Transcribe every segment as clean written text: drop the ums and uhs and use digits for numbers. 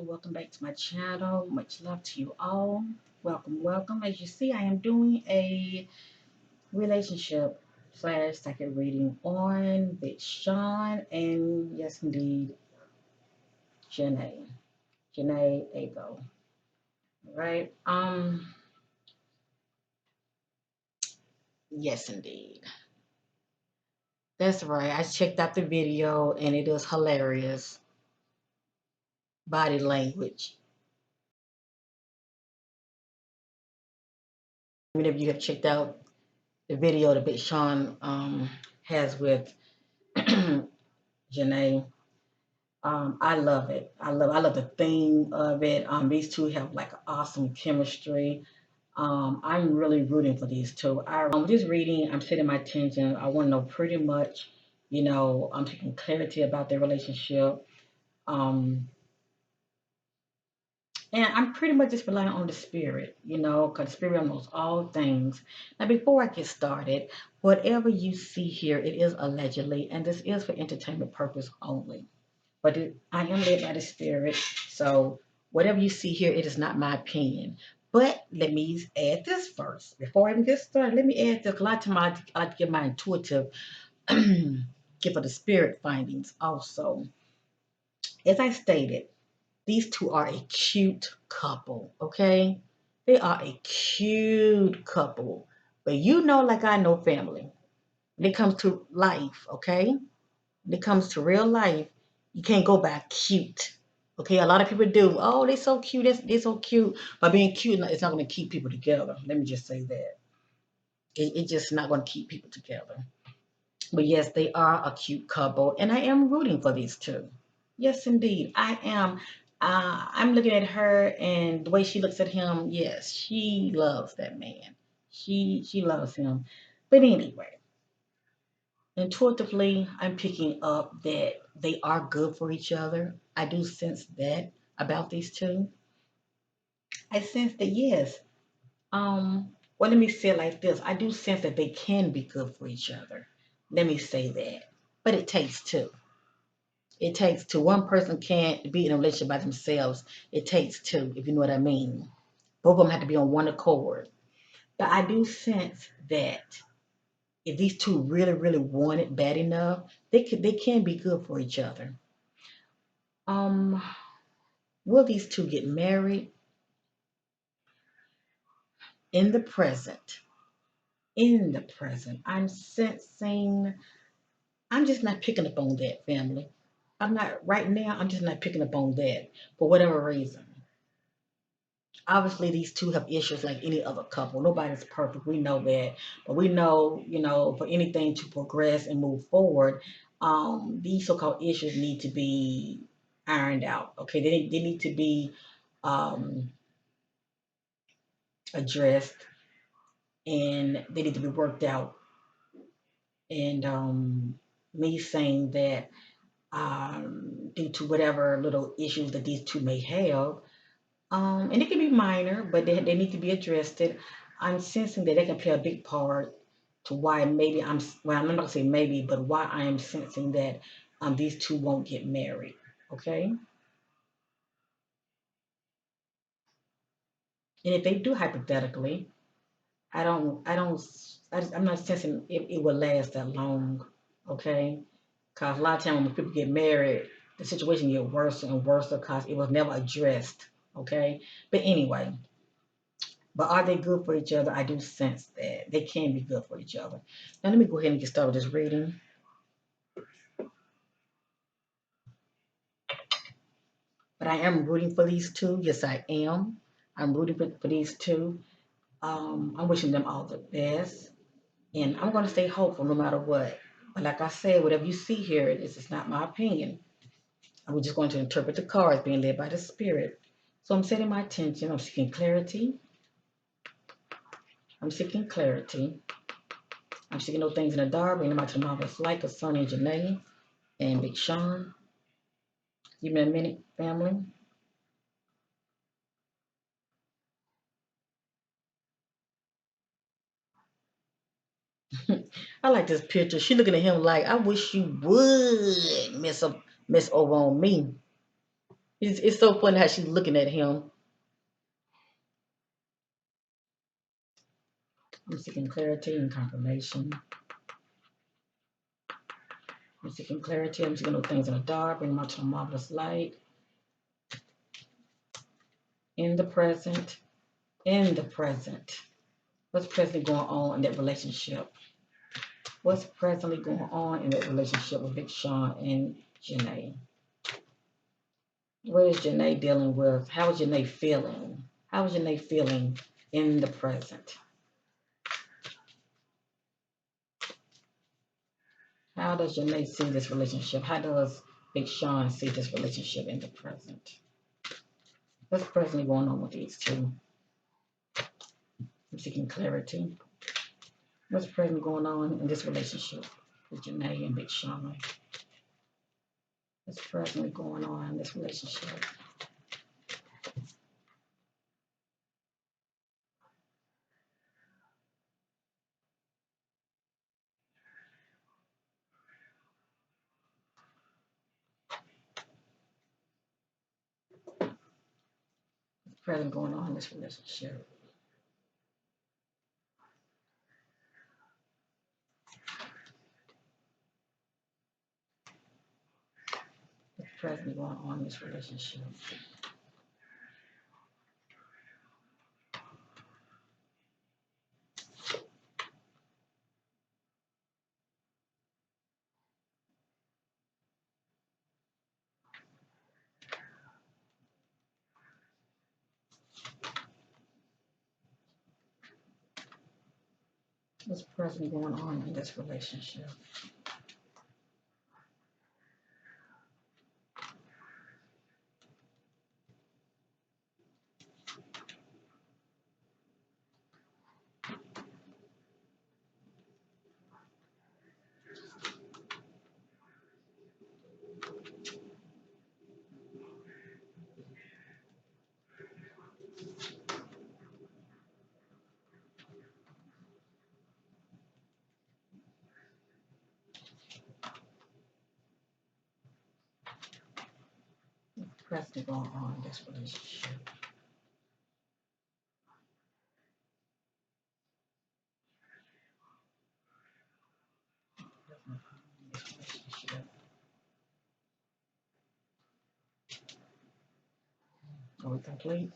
welcome back to my channel. Much love to you all. Welcome, welcome. As you see, I am doing a relationship slash second reading on Big Sean and yes, indeed, Jhene. Jhene Aiko. Right? Yes, indeed. That's right. I checked out the video and it is hilarious. Body language. Many of you have checked out the video that Big Sean has with Jhene. I love it. I love the theme of it. These two have like awesome chemistry. I'm really rooting for these two. With this reading, I'm setting my attention. I want to know pretty much, I'm taking clarity about their relationship. Um, and I'm pretty much just relying on the spirit, because the spirit knows all things. Now, before I get started, whatever you see here, it is allegedly, and this is for entertainment purpose only. But I am led by the Spirit. So whatever you see here, it is not my opinion. But let me add this first. Before I even get started, let me add this. A lot of times I like to give my intuitive give of the spirit findings also. As I stated, these two are a cute couple, okay? They are a cute couple. But like I know family. When it comes to life, okay? When it comes to real life, you can't go by cute. Okay, a lot of people do. Oh, they're so cute. They're so cute. But being cute, it's not going to keep people together. Let me just say that. It's just not going to keep people together. But yes, they are a cute couple, and I am rooting for these two. Yes, indeed, I am. I'm looking at her, and the way she looks at him. Yes, she loves that man. She loves him. But anyway, intuitively, I'm picking up that they are good for each other. I do sense that about these two. I sense that yes. Well, let me say it like this. I do sense that they can be good for each other. Let me say that. But it takes two. It takes two. One person can't be in a relationship by themselves. It takes two, if you know what I mean. Both of them have to be on one accord. But I do sense that if these two really, really want it bad enough, they can be good for each other. Um, will these two get married in the present? In the present, I'm sensing. I'm just not picking up on that, family. I'm not right now. I'm just not picking up on that for whatever reason. Obviously, these two have issues like any other couple. Nobody's perfect. We know that, but we know, for anything to progress and move forward, these so-called issues need to be ironed out. Okay, they need to be um, addressed and they need to be worked out. And me saying that due to whatever little issues that these two may have, and it can be minor, but they need to be addressed. I'm sensing that they can play a big part to why maybe well, I'm not gonna say maybe, but why I am sensing that these two won't get married. Okay, and if they do hypothetically, I'm not sensing it will last that long. Okay, because a lot of times when people get married, the situation get worse and worse because it was never addressed. Okay, but anyway. But are they good for each other? I do sense that they can be good for each other. Now let me go ahead and get started with this reading. But I am rooting for these two. Yes, I am. I'm rooting for these two. I'm wishing them all the best. And I'm going to stay hopeful no matter what. But like I said, whatever you see here, this is not my opinion. I'm just going to interpret the cards being led by the spirit. So I'm setting my attention. I'm seeking clarity. I'm seeking clarity. I'm seeking those things in the dark, bringing them out to the marvelous light concerning Jhene and Big Sean. Give me a minute, family. I like this picture. She looking at him like, I wish you would miss over on me. It's so funny how she's looking at him. I'm seeking clarity and confirmation. I'm seeking clarity. I'm seeking those things in the dark, bring them out to the marvelous light. In the present. In the present. What's presently going on in that relationship? What's presently going on in that relationship with Big Sean and Jhene? What is Jhene dealing with? How is Jhene feeling? How is Jhene feeling in the present? How does Jhene see this relationship? How does Big Sean see this relationship in the present? What's presently going on with these two? I'm seeking clarity. What's presently going on in this relationship with Jhene and Big Sean? What's presently going on in this relationship? What's presently going on in this relationship? What's presently going on in this relationship? What's presently going on in this relationship? What's presently going on in this relationship? Are we complete?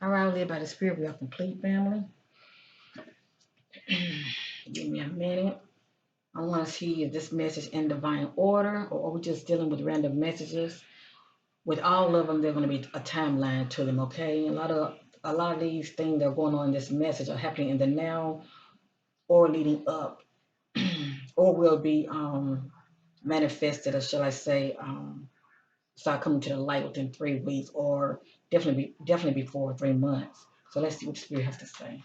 All right, live by the Spirit. We are complete, family. Give me a minute. I want to see if this message in divine order, or are we just dealing with random messages? With all of them, there's going to be a timeline to them. Okay, a lot of these things that are going on in this message are happening in the now or leading up, or will be manifested, or shall I say, start coming to the light within 3 weeks, or definitely before 3 months. So let's see what the Spirit has to say.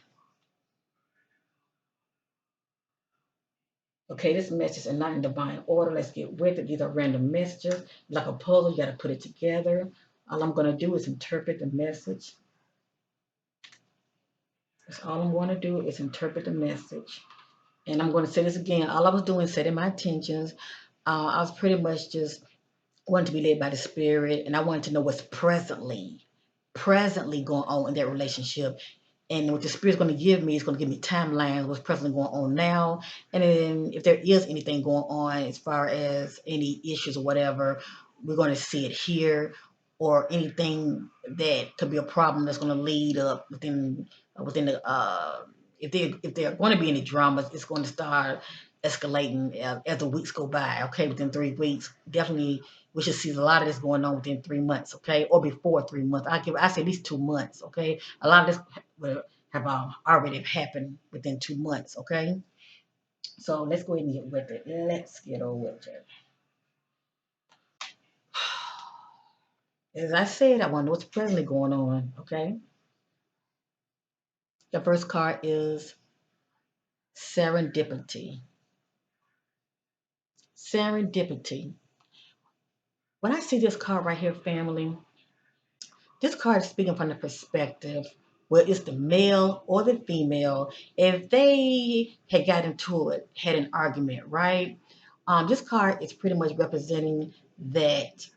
Okay, this message is not in divine order. Let's get with it. These are random messages. Like a puzzle, you got to put it together. All I'm going to do is interpret the message. That's all I'm going to do is interpret the message. And I'm going to say this again. All I was doing is setting my intentions. I was pretty much just wanting to be led by the Spirit, and I wanted to know what's presently going on in that relationship. And what the Spirit's going to give me is going to give me timelines, what's presently going on now. And then if there is anything going on as far as any issues or whatever, we're going to see it here, or anything that could be a problem that's going to lead up within the if there are going to be any dramas, it's going to start escalating as the weeks go by. Okay, within 3 weeks, definitely we should see a lot of this going on within 3 months. Okay, or before 3 months. I say at least 2 months. Okay, a lot of this will have already happened within 2 months. Okay, so let's go ahead and get with it. Let's get over with it. As I said, I want to know what's presently going on. Okay, the first card is serendipity. Serendipity. When I see this card right here, family, this card is speaking from the perspective where it's the male or the female. If they had got into it, had an argument, right? This card is pretty much representing that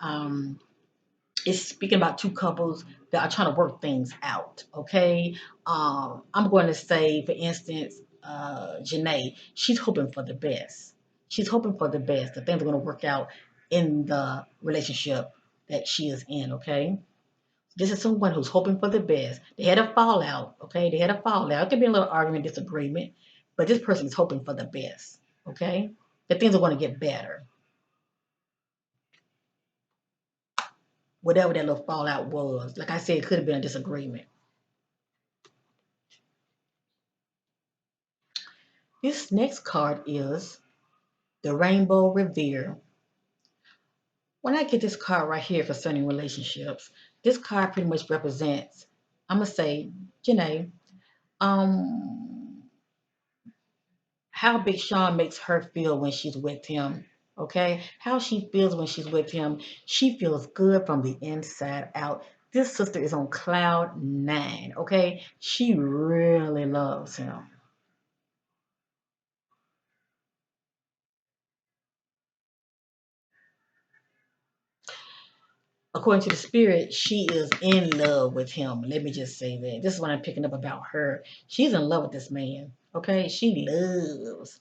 it's speaking about two couples that are trying to work things out. Okay, I'm going to say, for instance, Janae, she's hoping for the best. She's hoping for the best. That things are going to work out in the relationship that she is in. Okay, this is someone who's hoping for the best. They had a fallout. Okay, they had a fallout. It could be a little argument, disagreement, but this person is hoping for the best. Okay, that things are going to get better. Whatever that little fallout was, like I said, it could have been a disagreement. This next card is the Rainbow Revere. When I get this card right here concerning relationships, this card pretty much represents, I'm gonna say, Janae, um, how Big Sean makes her feel when she's with him. Okay, how she feels when she's with him. She feels good from the inside out. This sister is on cloud nine. Okay, she really loves him. According to the spirit, she is in love with him. Let me just say that. This is what I'm picking up about her. She's in love with this man. Okay. She loves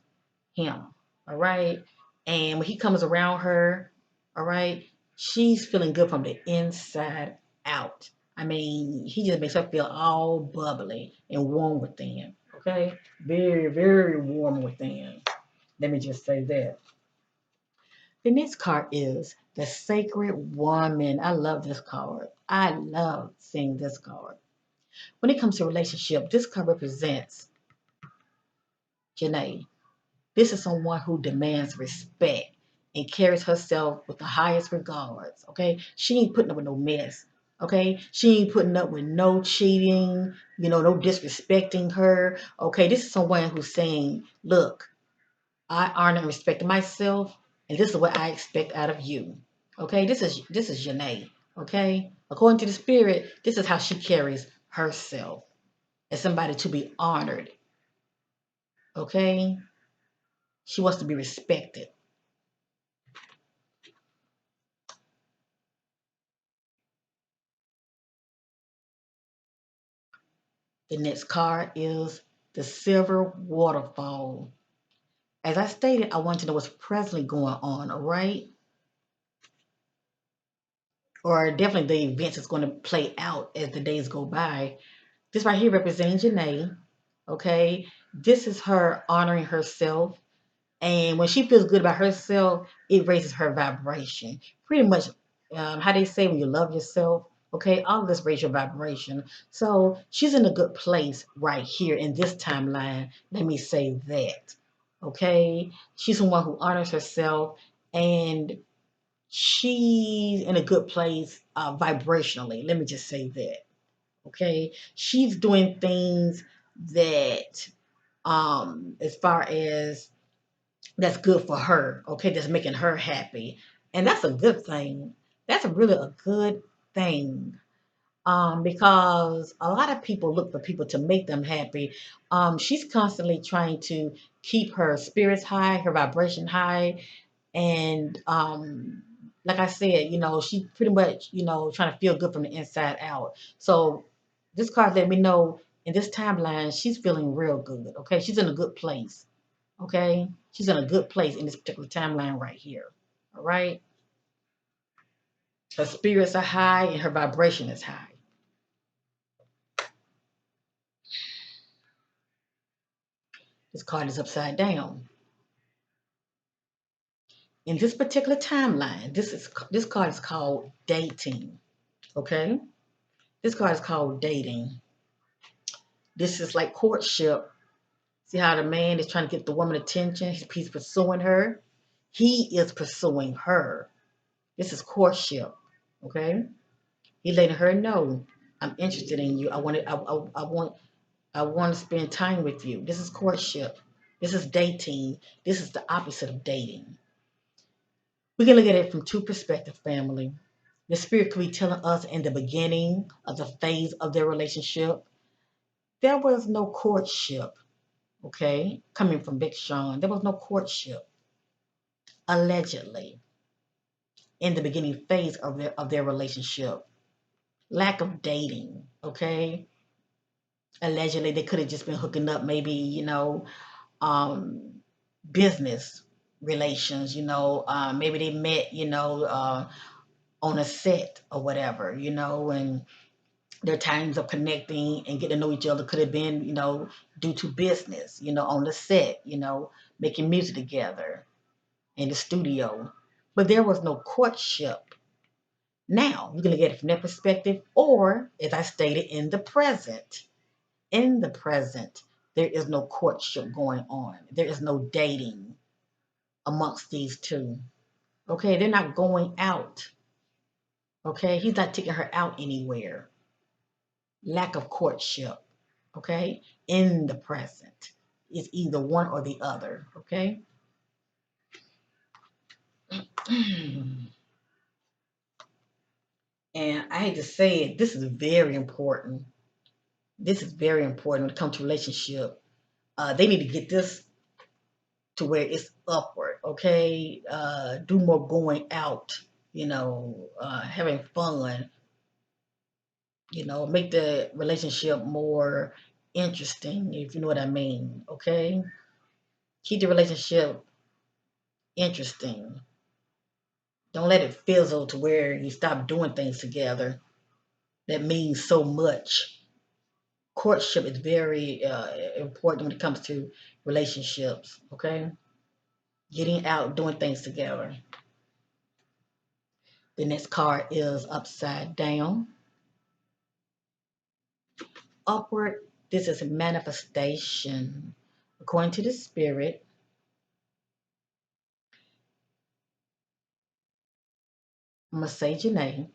him. All right. And when he comes around her, all right, she's feeling good from the inside out. I mean, he just makes her feel all bubbly and warm within. Okay. Very, very warm within. Let me just say that. The next card is the Sacred Woman. I love this card. I love seeing this card. When it comes to relationship, this card represents Janae. This is someone who demands respect and carries herself with the highest regards. Okay, she ain't putting up with no mess. Okay, she ain't putting up with no cheating. No disrespecting her. Okay, this is someone who's saying, "Look, I honor and respect myself, and this is what I expect out of you." Okay, this is Janae. Okay, according to the spirit, this is how she carries herself as somebody to be honored. Okay, she wants to be respected. The next card is the Silver Waterfall. As I stated, I want to know what's presently going on. All right, or definitely the events that's going to play out as the days go by. This right here representing Janae. Okay, this is her honoring herself, and when she feels good about herself, it raises her vibration. Pretty much, how they say when you love yourself. Okay, all of this raises your vibration. So she's in a good place right here in this timeline. Let me say that. Okay, she's someone who honors herself, and she's in a good place vibrationally. Let me just say that. Okay, she's doing things that as far as that's good for her. Okay, that's making her happy, and that's a good thing. That's really a good thing. Because a lot of people look for people to make them happy. She's constantly trying to keep her spirits high, her vibration high, and like I said, she pretty much, trying to feel good from the inside out. So this card let me know in this timeline, she's feeling real good. Okay, she's in a good place. Okay, she's in a good place in this particular timeline right here. All right, her spirits are high and her vibration is high. This card is upside down. In this particular timeline, this card is called dating. Okay, this card is called dating. This is like courtship. See how the man is trying to get the woman attention? He's pursuing her. He is pursuing her. This is courtship. Okay? He's letting her know, I'm interested in you. I want to spend time with you. This is courtship. This is dating. This is the opposite of dating. We can look at it from two perspectives, family. The spirit could be telling us in the beginning of the phase of their relationship, there was no courtship. Okay? Coming from Big Sean, there was no courtship. allegedly, in the beginning phase of their relationship. Lack of dating, okay? Allegedly, they could have just been hooking up, maybe, um, business relations, maybe they met, on a set or whatever, and their times of connecting and getting to know each other could have been, due to business, on the set, making music together in the studio. But there was no courtship. Now, you're going to get it from that perspective, or as I stated, in the present, there is no courtship going on. There is no dating amongst these two. Okay, they're not going out. Okay, he's not taking her out anywhere. Lack of courtship. Okay, in the present. It's either one or the other. Okay. And I hate to say it, this is very important. This is very important when it comes to relationship. They need to get this to where it's upward, okay? Do more going out, having fun, make the relationship more interesting, if you know what I mean, okay? Keep the relationship interesting. Don't let it fizzle to where you stop doing things together that means so much. Courtship is very important when it comes to relationships, okay? Getting out, doing things together. The next card is upside down. Upward, this is a manifestation. According to the spirit, I'm going to say Jhene,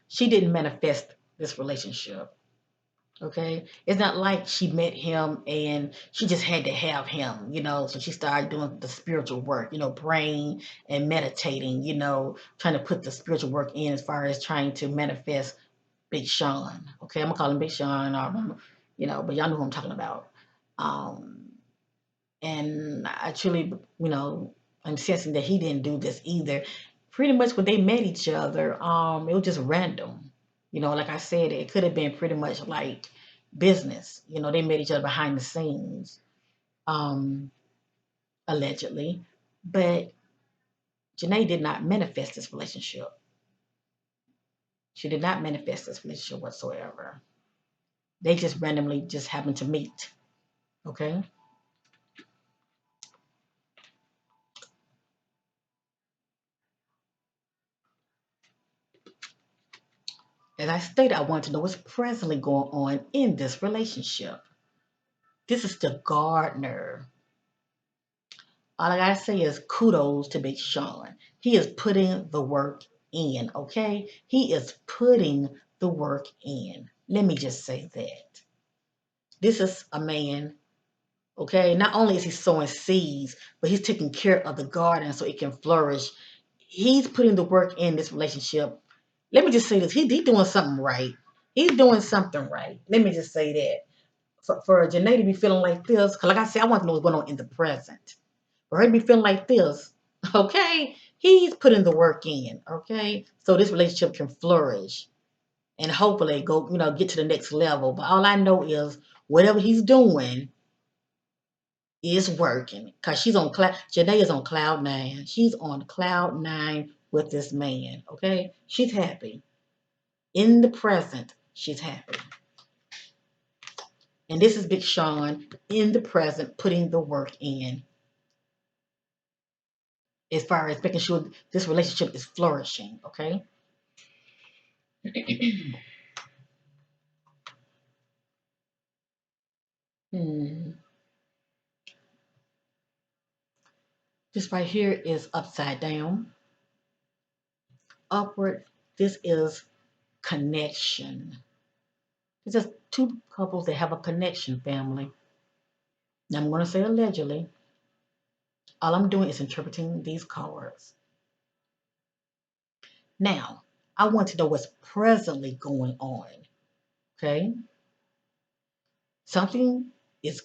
she didn't manifest this relationship. Okay, it's not like she met him and she just had to have him, so she started doing the spiritual work, praying and meditating, trying to put the spiritual work in as far as trying to manifest Big Sean. Okay, I'm gonna call him Big Sean, but y'all know who I'm talking about. Um, and I truly, I'm sensing that he didn't do this either. Pretty much when they met each other, it was just random. Like I said, it could have been pretty much like business. They met each other behind the scenes, um, allegedly. But Jhene did not manifest this relationship. She did not manifest this relationship whatsoever. They just randomly just happened to meet. Okay. As I stated, I want to know what's presently going on in this relationship. This is the gardener. All I gotta say is kudos to Big Sean. He is putting the work in, okay? He is putting the work in. Let me just say that. This is a man, okay? Not only is he sowing seeds, but he's taking care of the garden so it can flourish. He's putting the work in this relationship. Let me just say this. He's doing something right. He's doing something right. Let me just say that. For Jhene to be feeling like this, because like I said, I want to know what's going on in the present. For her to be feeling like this, okay, he's putting the work in, okay, so this relationship can flourish and hopefully go, get to the next level. But all I know is whatever he's doing is working because she's on cloud. Jhene is on cloud nine. She's on cloud nine with this man, okay. She's happy in the present. She's happy. And this is Big Sean in the present putting the work in as far as making sure this relationship is flourishing, okay? Hmm. This right here is upside down. Upward, this is connection. It's just two couples that have a connection, family. Now I'm going to say allegedly. All I'm doing is interpreting these cards. Now, I want to know what's presently going on, okay? Something is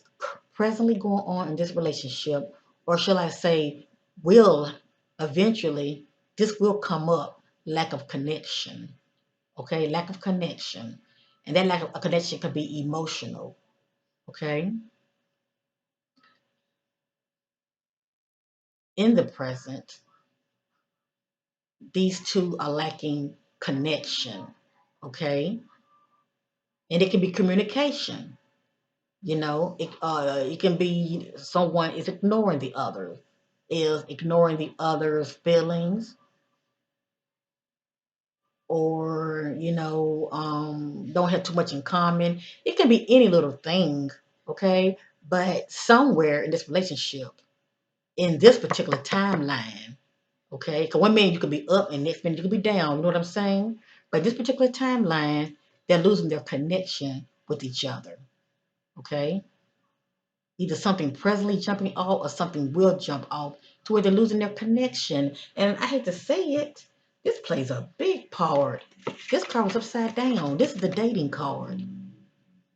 presently going on in this relationship, or shall I say, will eventually, this will come up, lack of connection. Okay, lack of connection. And that lack of a connection could be emotional. Okay, in the present, these two are lacking connection. Okay, and it can be communication. It can be someone is ignoring the other, is ignoring the other's feelings, or don't have too much in common. It can be any little thing, okay? But somewhere in this relationship, in this particular timeline, okay? Because one minute you could be up and next minute you could be down. You know what I'm saying? But this particular timeline, they're losing their connection with each other, okay? Either something presently jumping off or something will jump off to where they're losing their connection. And I hate to say it, this plays a big part. This card was upside down. This is the dating card.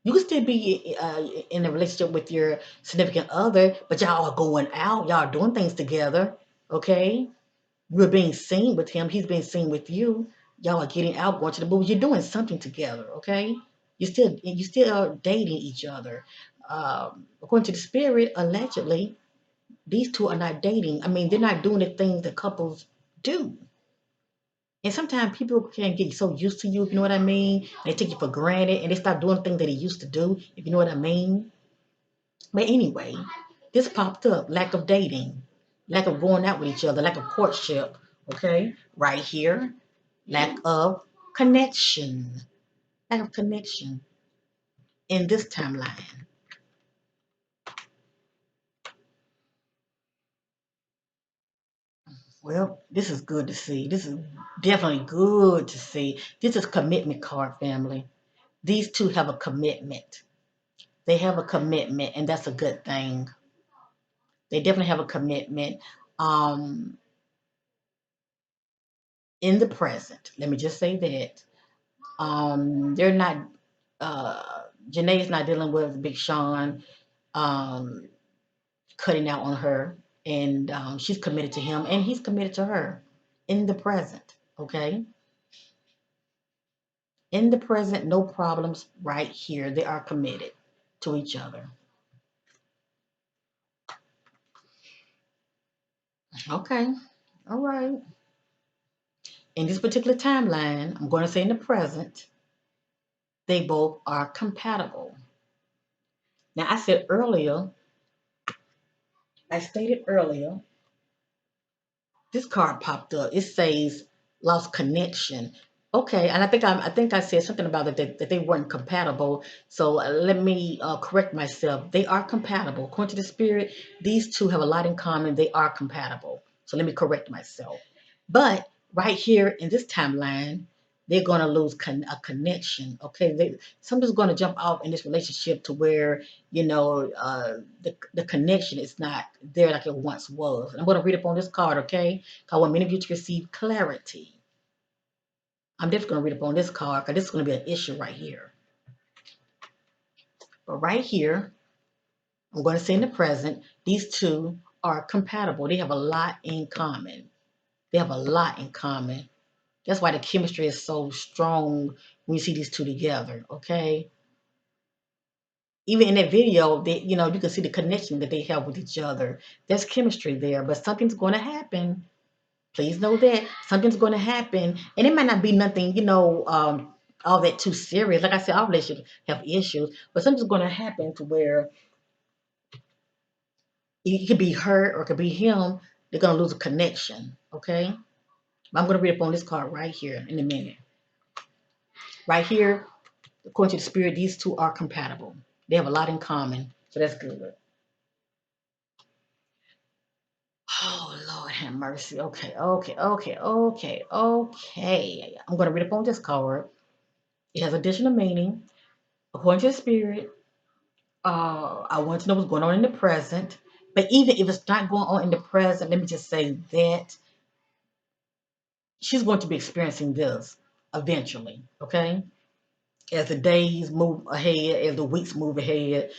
You can still be in a relationship with your significant other, but y'all are going out. Y'all are doing things together. Okay? You're being seen with him. He's being seen with you. Y'all are getting out, going to the movies. You're doing something together. Okay? You still are dating each other. According to the spirit, allegedly, these two are not dating. I mean, they're not doing the things that couples do. And sometimes people can get so used to you, if you know what I mean. They take you for granted and they start doing things that they used to do, if you know what I mean. But anyway, this popped up lack of dating, lack of going out with each other, lack of courtship. Okay, right here, lack of connection, lack of connection in this timeline. Well, this is good to see. This is definitely good to see. This is commitment card, family. These two have a commitment. They have a commitment, and that's a good thing. They definitely have a commitment. Um, in the present, let me just say that they're not. Uh, Janae is not dealing with Big Sean um, cutting out on her, and she's committed to him, and he's committed to her. In the present, okay. In the present, no problems. Right here, they are committed to each other. Okay, all right. In this particular timeline, I'm going to say in the present, they both are compatible. Now, I stated earlier, this card popped up. It says lost connection. Okay, and I think I said something about it that they weren't compatible. So let me correct myself. They are compatible. According to the spirit, these two have a lot in common. They are compatible. So let me correct myself. But right here in this timeline, they're going to lose a connection. Okay, something's going to jump off in this relationship to where the connection is not there like it once was. And I'm going to read up on this card, okay? I want many of you to receive clarity. I'm just going to read up on this card because this is going to be an issue right here. But right here, I'm going to say in the present, these two are compatible. They have a lot in common. They have a lot in common. That's why the chemistry is so strong when you see these two together, okay? Even in that video, you can see the connection that they have with each other. There's chemistry there, but something's going to happen. Please know that something's going to happen, and it might not be nothing, all that too serious. Like I said, our relationships have issues, but something's going to happen to where it could be her or it could be him. They're going to lose a connection. Okay, I'm going to read up on this card right here in a minute. Right here, according to the spirit, these two are compatible. They have a lot in common, so that's good. Oh, Lord have mercy. Okay, okay, okay, okay, okay. I'm going to read up on this card. It has additional meaning. According to the spirit, I want to know what's going on in the present. But even if it's not going on in the present, let me just say that she's going to be experiencing this eventually, okay? As the days move ahead, as the weeks move ahead,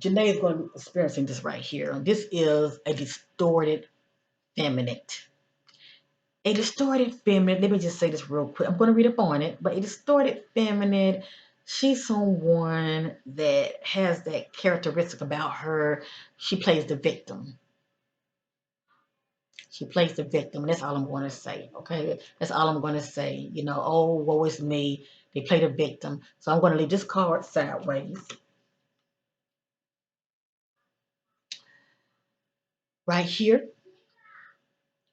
Janae is going to be experiencing this right here. This is a distorted. feminine. A distorted feminine, let me just say this real quick. I'm going to read up on it, but a distorted feminine, she's someone that has that characteristic about her. She plays the victim. She plays the victim. That's all I'm going to say. Okay. That's all I'm going to say. Oh, woe is me. They play the victim. So I'm going to leave this card sideways. Right here,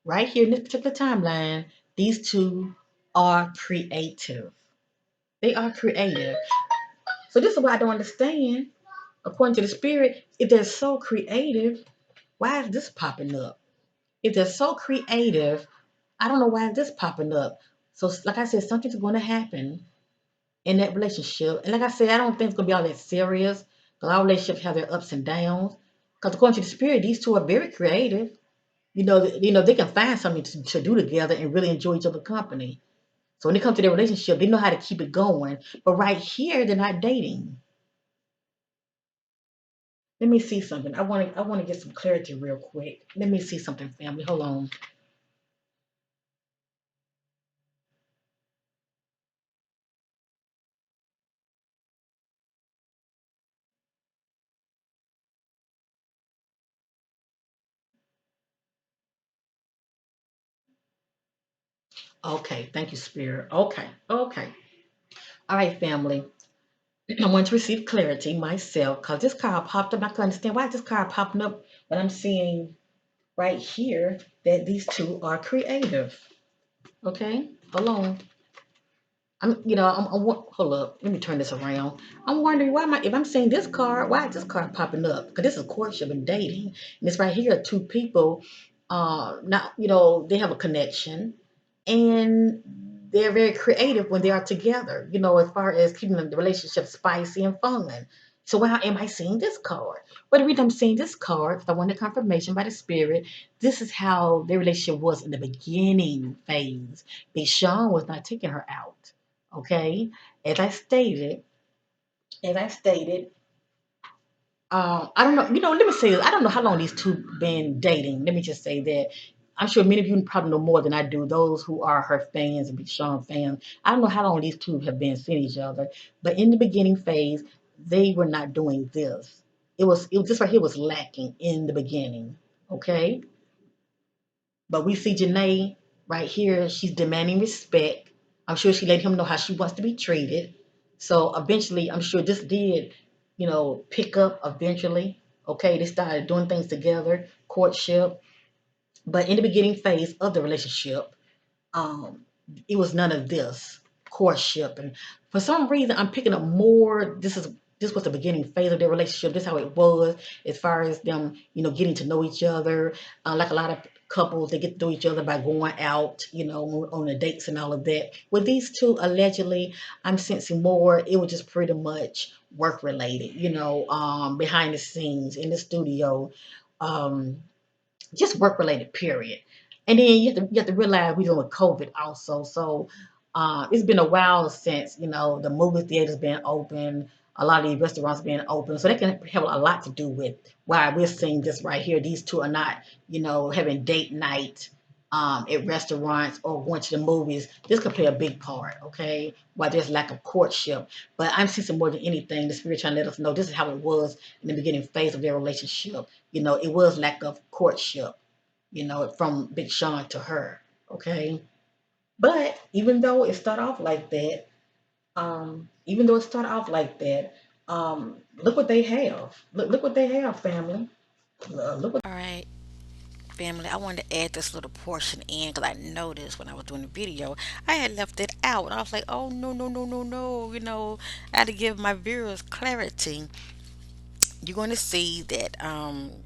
right here in this particular timeline, these two are creative. They are creative. So this is what I don't understand. According to the spirit, if they're so creative, why is this popping up? If they're so creative, I don't know why is this popping up. So, like I said, something's going to happen in that relationship. And like I said, I don't think it's going to be all that serious because our relationships have their ups and downs. Because according to the spirit, these two are very creative. They can find something to do together and really enjoy each other's company. So when it comes to their relationship, they know how to keep it going. But right here, they're not dating. Let me see something. I want to get some clarity real quick. Let me see something, family. Hold on. Okay, thank you, Spirit. Okay, okay. All right, family. I want to receive clarity myself because this card popped up. I can understand why is this card popping up, but I'm seeing right here that these two are creative. Okay, hold on. Hold up. Let me turn this around. I'm wondering if I'm seeing this card, why is this card popping up? Because this is courtship and dating, and it's right here. Two people, not they have a connection, and they're very creative when they are together. As far as keeping the relationship spicy and fun. So why am I seeing this card? Well, the reason I'm seeing this card, 'cause I wanted confirmation by the spirit. This is how their relationship was in the beginning phase. Big Sean was not taking her out. Okay, as I stated, as I stated, I don't know. Let me say this. I don't know how long these two been dating. Let me just say that. I'm sure many of you probably know more than I do. Those who are her fans and Big Sean fans. I don't know how long these two have been seeing each other, but in the beginning phase, they were not doing this. It was just right here was lacking in the beginning. Okay, but we see Jhene right here. She's demanding respect. I'm sure she let him know how she wants to be treated. So eventually, I'm sure this did, pick up eventually. Okay, they started doing things together, courtship. But in the beginning phase of the relationship, um, it was none of this courtship. And for some reason, I'm picking up more. This was the beginning phase of their relationship. This is how it was as far as them, getting to know each other. Like a lot of couples, they get to know each other by going out, on the dates and all of that. With these two, allegedly, I'm sensing more. It was just pretty much work related, behind the scenes in the studio. Um, just work related, period. And then you have to realize we're dealing with COVID also. So it's been a while since the movie theaters been open, a lot of these restaurants being open. So that can have a lot to do with why we're seeing this right here. These two are not having date night at restaurants or going to the movies. This could play a big part, okay? Why there's lack of courtship. But I'm sensing more than anything, the spirit trying to let us know this is how it was in the beginning phase of their relationship. It was lack of courtship, from Big Sean to her. Okay. But even though it started off like that, look what they have. Look what they have, family. Look what All right, family, I wanted to add this little portion in because I noticed when I was doing the video, I had left it out. And I was like, oh, no, no, no, no, no. I had to give my viewers clarity. You're going to see that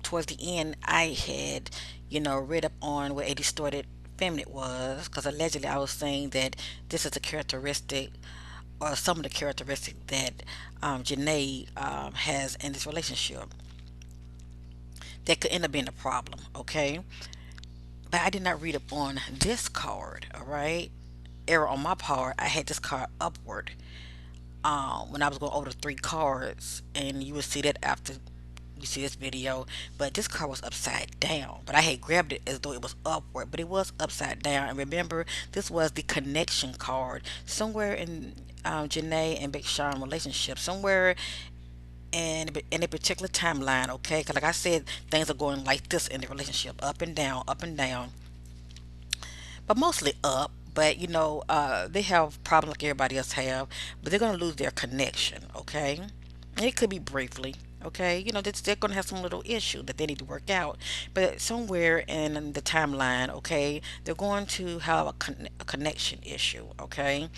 towards the end, I had, read up on what a distorted feminine was because allegedly I was saying that this is a characteristic or some of the characteristics that Janae has in this relationship that could end up being a problem, okay? But I did not read up on this card, all right? Error on my part, I had this card upward when I was going over the three cards, and you will see that after you see this video, but this card was upside down. But I had grabbed it as though it was upward, but it was upside down. And remember, this was the connection card. Somewhere in Janae and Big Sean relationship, somewhere in a particular timeline, okay? Because like I said, things are going like this in the relationship, up and down, but mostly up. But they have problems like everybody else have, but they're gonna lose their connection, okay? And it could be briefly, okay? They're gonna have some little issue that they need to work out, but somewhere in the timeline, okay, they're going to have a connection issue, okay?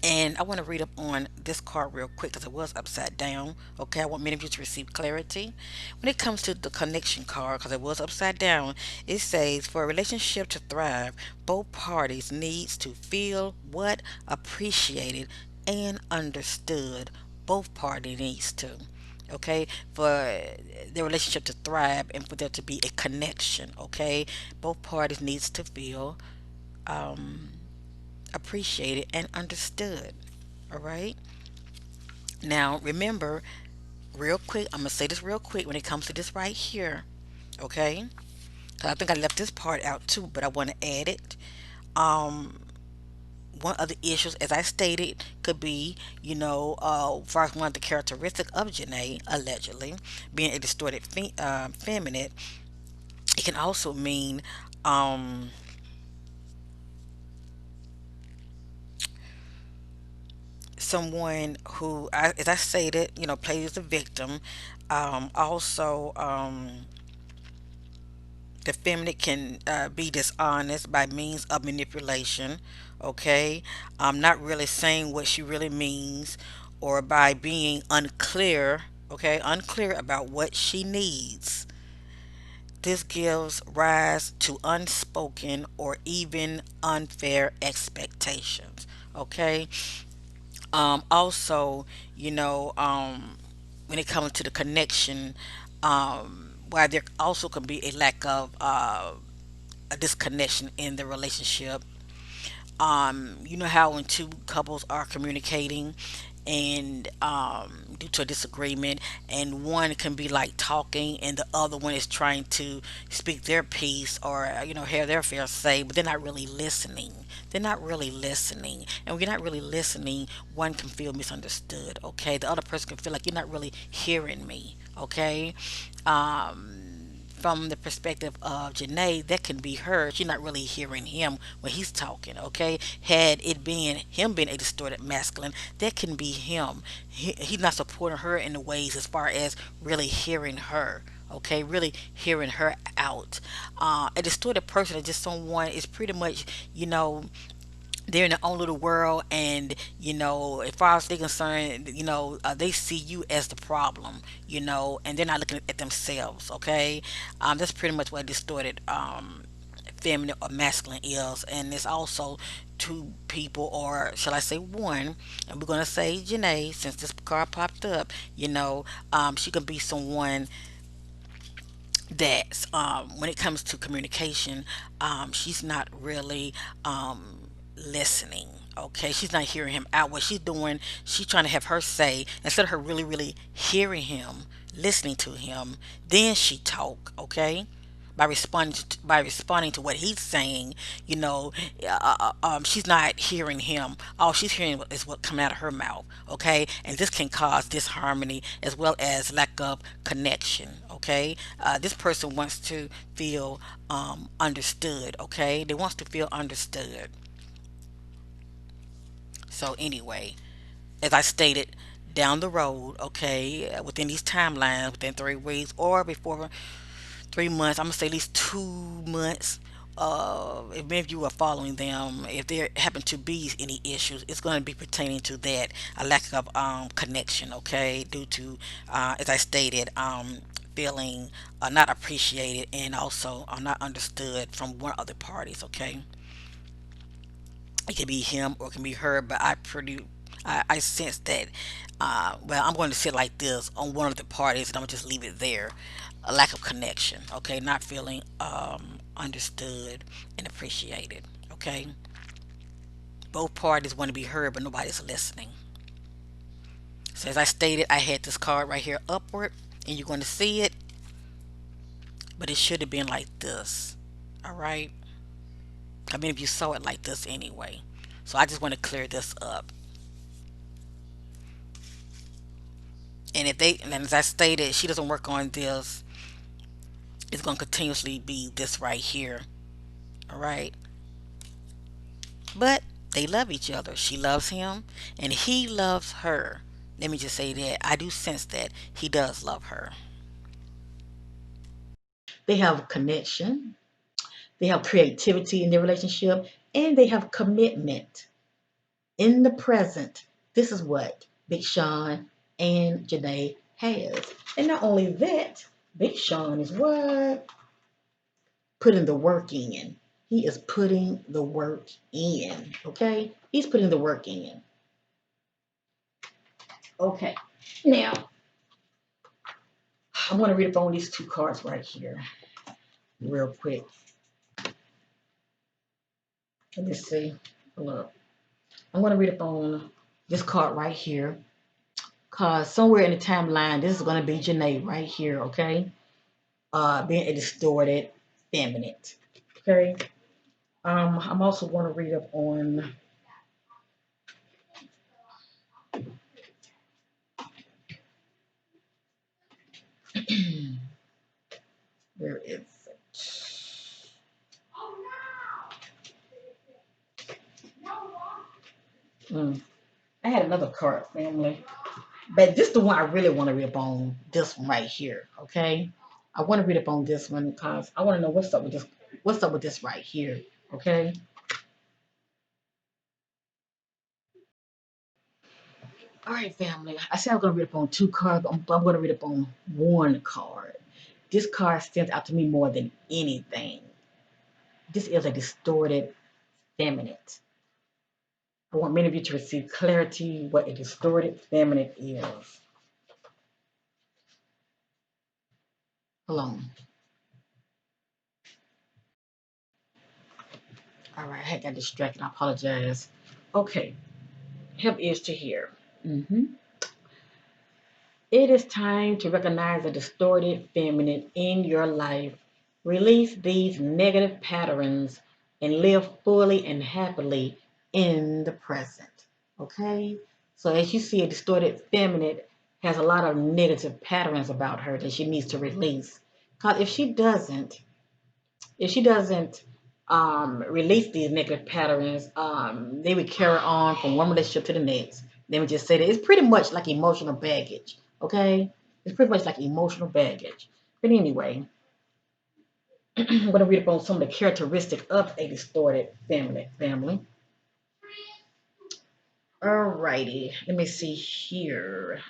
And I want to read up on this card real quick because it was upside down. Okay, I want many of you to receive clarity. When it comes to the connection card, because it was upside down, it says for a relationship to thrive, both parties needs to feel what appreciated and understood. Both parties needs to. Okay, for the relationship to thrive and for there to be a connection. Okay, both parties needs to feel um, appreciated and understood. All right. Now, remember, real quick, I'm going to say this real quick when it comes to this right here. Okay. 'Cause I think I left this part out too, but I want to add it. Um, One of the issues, as I stated, could be, far as one of the characteristics of Janae, allegedly, being a distorted feminine, it can also mean um, someone who, as I stated, plays the victim. Also, the feminine can be dishonest by means of manipulation. Okay, not really saying what she really means, or by being unclear. Okay, unclear about what she needs. This gives rise to unspoken or even unfair expectations. Okay, also, when it comes to the connection, while there also can be a lack of a disconnection in the relationship. You know how when two couples are communicating and due to a disagreement, and one can be like talking and the other one is trying to speak their piece, or have their fair say, but they're not really listening. They're not really listening, and when you're not really listening, one can feel misunderstood. Okay, the other person can feel like you're not really hearing me. Okay, from the perspective of Janae, that can be her. She's not really hearing him when he's talking, okay? Had it been him being a distorted masculine, that can be him. He's not supporting her in the ways as far as really hearing her, okay? Really hearing her out. A distorted person is just someone is pretty much, you know, they're in their own little world, and as far as they're concerned, they see you as the problem, and they're not looking at themselves. Okay, that's pretty much what distorted feminine or masculine is. And it's also two people, or shall I say one, and we're going to say Janae, since this card popped up. She can be someone that, when it comes to communication, she's not really listening. Okay, she's not hearing him out. What she's doing, she's trying to have her say instead of her really, really hearing him, listening to him. Then she talk. Okay, by responding to what he's saying, she's not hearing him. All she's hearing is what come out of her mouth. Okay, and this can cause disharmony as well as lack of connection. Okay, this person wants to feel understood. Okay, they wants to feel understood. So anyway, as I stated, down the road, okay, within these timelines, within 3 weeks or before 3 months, I'm gonna say at least 2 months. If many of you are following them, if there happen to be any issues, it's going to be pertaining to that, a lack of connection. Okay, due to, as I stated, feeling not appreciated and also not understood from one of the parties. Okay, it can be him or it can be her, but I sense that, well, I'm going to sit like this on one of the parties, and I'm going to just leave it there. A lack of connection. Okay, not feeling understood and appreciated. Okay, both parties want to be heard, but nobody's listening. So as I stated, I had this card right here, upward. and you're going to see it, but it should have been like this. All right. I mean, if you saw it like this anyway. So I just want to clear this up. And if they, and as I stated, she doesn't work on this, it's going to continuously be this right here. All right. But they love each other. She loves him and he loves her. Let me just say that I do sense that he does love her. They have connection, they have creativity in their relationship, and they have commitment in the present. This is what Big Sean and Janae has. And not only that, Big Sean is what? Putting the work in. He is putting the work in. Okay? He's putting the work in. Okay. Now, I'm going to read up on these two cards right here, real quick. Let me see. Look. I'm going to read up on this card right here. Because somewhere in the timeline, this is going to be Janae right here, okay? Being a distorted feminine. Okay. I'm also going to read up on where is it? Mm. I had another card, family, but this is the one I really want to read up on. This one right here, okay? I want to read up on this one because I want to know what's up with this. What's up with this right here, okay? All right, family. I said I'm going to read up on two cards, but I'm going to read up on one card. This card stands out to me more than anything. This is a distorted feminine. I want many of you to receive clarity what a distorted feminine is. Hold on. All right, I got distracted. I apologize. Okay, help ears to hear. It is time to recognize the distorted feminine in your life. Release these negative patterns and live fully and happily in the present. Okay? So, as you see, a distorted feminine has a lot of negative patterns about her that she needs to release. Because if she doesn't release these negative patterns, they would carry on from one relationship to the next. Let me just say that it's pretty much like emotional baggage. Okay, it's pretty much like emotional baggage. But anyway, I'm going to read upon some of the characteristics of a distorted family. Alrighty, let me see here.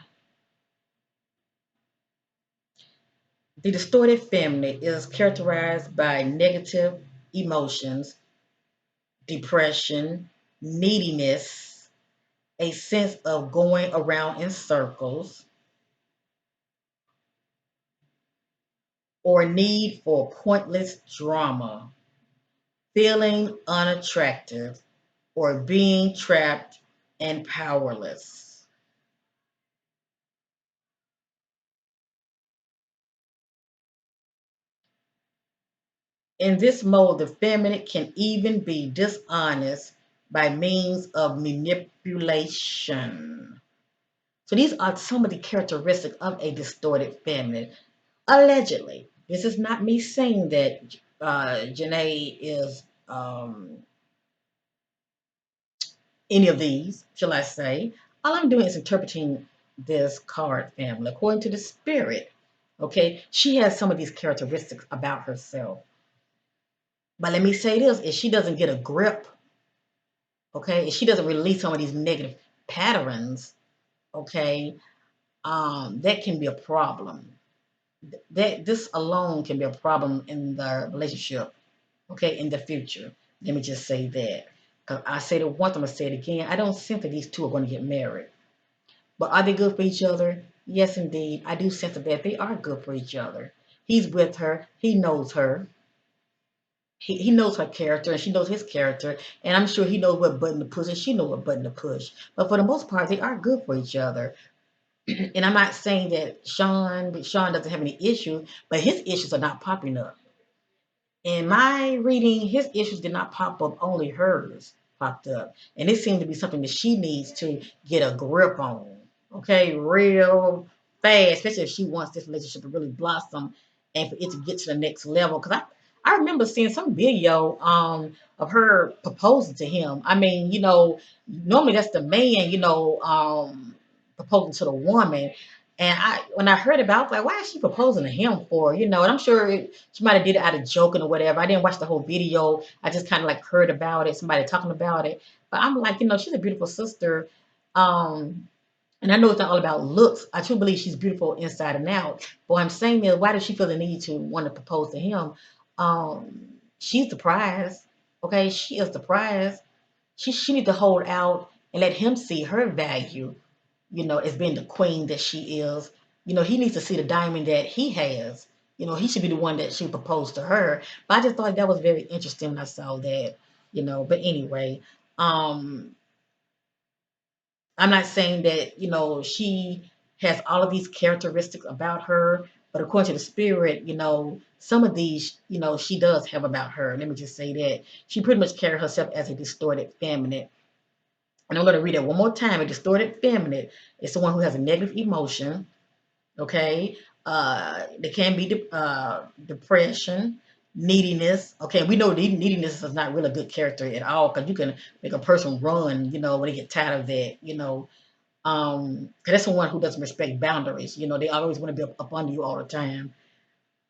The distorted family is characterized by negative emotions, depression, neediness, a sense of going around in circles, or need for pointless drama, feeling unattractive, or being trapped and powerless. In this mode, the feminine can even be dishonest by means of manipulation. So these are some of the characteristics of a distorted feminine. Allegedly, this is not me saying that Janae is any of these, shall I say. All I'm doing is interpreting this card family according to the spirit. Okay, she has some of these characteristics about herself. But let me say this: if she doesn't get a grip, okay, if she doesn't release some of these negative patterns, okay, that can be a problem. That this alone can be a problem in the relationship, okay, in the future. Let me just say that. Because I said it once, I'm gonna say it again. I don't think that these two are going to get married. But are they good for each other? Yes, indeed. I do sense that they are good for each other. He's with her. He knows her. He knows her character and she knows his character. And I'm sure he knows what button to push and she knows what button to push. But for the most part, they are good for each other. And I'm not saying that Sean doesn't have any issues, but his issues are not popping up. In my reading, his issues did not pop up, only hers popped up. And it seemed to be something that she needs to get a grip on, okay, real fast, especially if she wants this relationship to really blossom and for it to get to the next level. Because I remember seeing some video of her proposing to him. I mean, normally that's the man, proposing to the woman. And when I heard about it, I was like, why is she proposing to him for? And I'm sure she might have did it out of joking or whatever. I didn't watch the whole video. I just kind of like heard about it, somebody talking about it. But I'm like, she's a beautiful sister. Um, and I know it's not all about looks. I truly believe she's beautiful inside and out. But what I'm saying is, why does she feel the need to want to propose to him? She's the prize. Okay, she is the prize. She needs to hold out and let him see her value, as being the queen that she is. He needs to see the diamond that he has. He should be the one that should propose to her. But I just thought that was very interesting when I saw that. But anyway, um, I'm not saying that, she has all of these characteristics about her, but according to the spirit, some of these, she does have about her. Let me just say that. She pretty much carries herself as a distorted feminine. And I'm going to read it one more time. A distorted feminine is someone who has a negative emotion, okay? There can be depression, neediness. Okay, we know neediness is not really a good character at all because you can make a person run, when they get tired of that, 'cause that's someone who doesn't respect boundaries. They always want to be up under you all the time.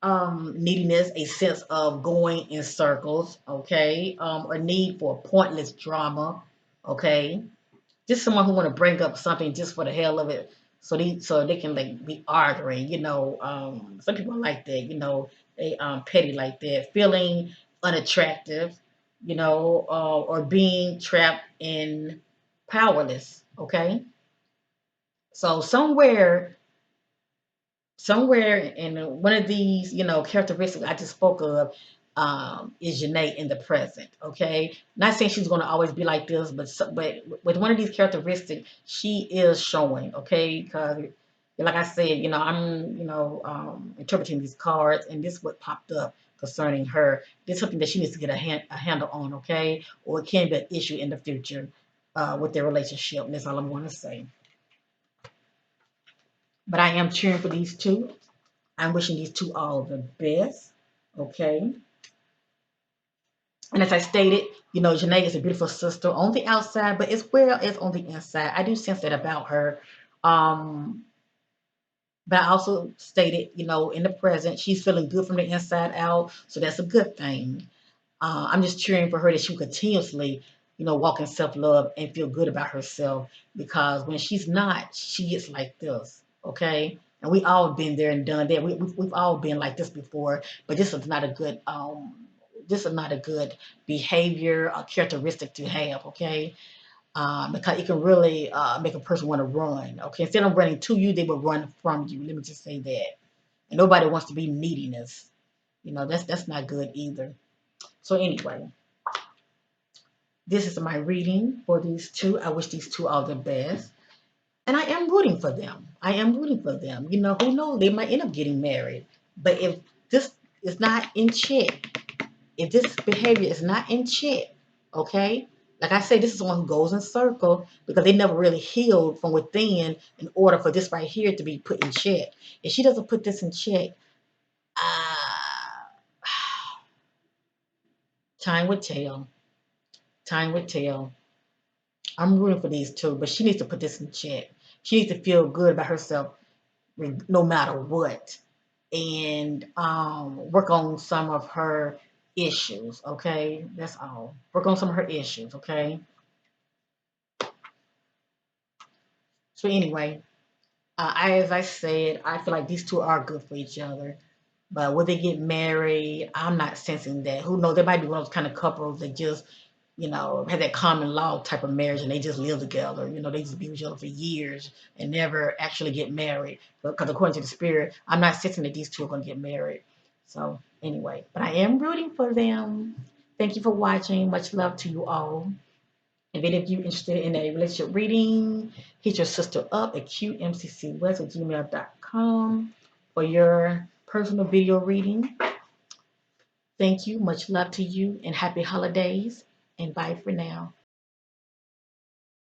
Neediness, a sense of going in circles, okay? A need for pointless drama, okay? Just someone who want to bring up something just for the hell of it, so they can like be arguing. Some people are like that. They petty like that, feeling unattractive. Or being trapped in powerless. Okay, so somewhere in one of these, characteristics I just spoke of, is Jhene in the present. Okay, not saying she's going to always be like this, but with one of these characteristics, she is showing. Okay, because like I said, I'm interpreting these cards, and this is what popped up concerning her. This is something that she needs to get a handle on. Okay, or it can be an issue in the future with their relationship. And that's all I'm going to say. But I am cheering for these two. I'm wishing these two all the best. Okay. And as I stated, Janae is a beautiful sister on the outside, but as well as on the inside. I do sense that about her. Um, but I also stated, in the present, she's feeling good from the inside out. So that's a good thing. I'm just cheering for her that she continuously, walk in self love and feel good about herself because when she's not, she gets like this. Okay. And we all been there and done that. We've all been like this before, but this is not a good behavior or characteristic to have. Okay. Because it can really make a person want to run. Okay. Instead of running to you, they will run from you. Let me just say that. And nobody wants to be neediness. That's not good either. So anyway, this is my reading for these two. I wish these two all the best. And I am rooting for them. I am rooting for them. Who knows? They might end up getting married. But if this is not in check, if this behavior is not in check, okay? Like I say, this is someone who goes in circle because they never really healed from within in order for this right here to be put in check. If she doesn't put this in check, uh, time would tell. Time would tell. I'm rooting for these two, but she needs to put this in check. She needs to feel good about herself no matter what, and work on some of her issues. Okay, that's all. Work on some of her issues. Okay. So anyway, as I said, I feel like these two are good for each other. But will they get married? I'm not sensing that. Who knows? They might be one of those kind of couples that just have that common law type of marriage and they just live together. They just be with each other for years and never actually get married. Because according to the spirit, I'm not sensing that these two are going to get married. So, anyway, but I am rooting for them. Thank you for watching. Much love to you all. If any of you interested in a relationship reading, hit your sister up at qmccwest@gmail.com for your personal video reading. Thank you. Much love to you and happy holidays. And bye for now.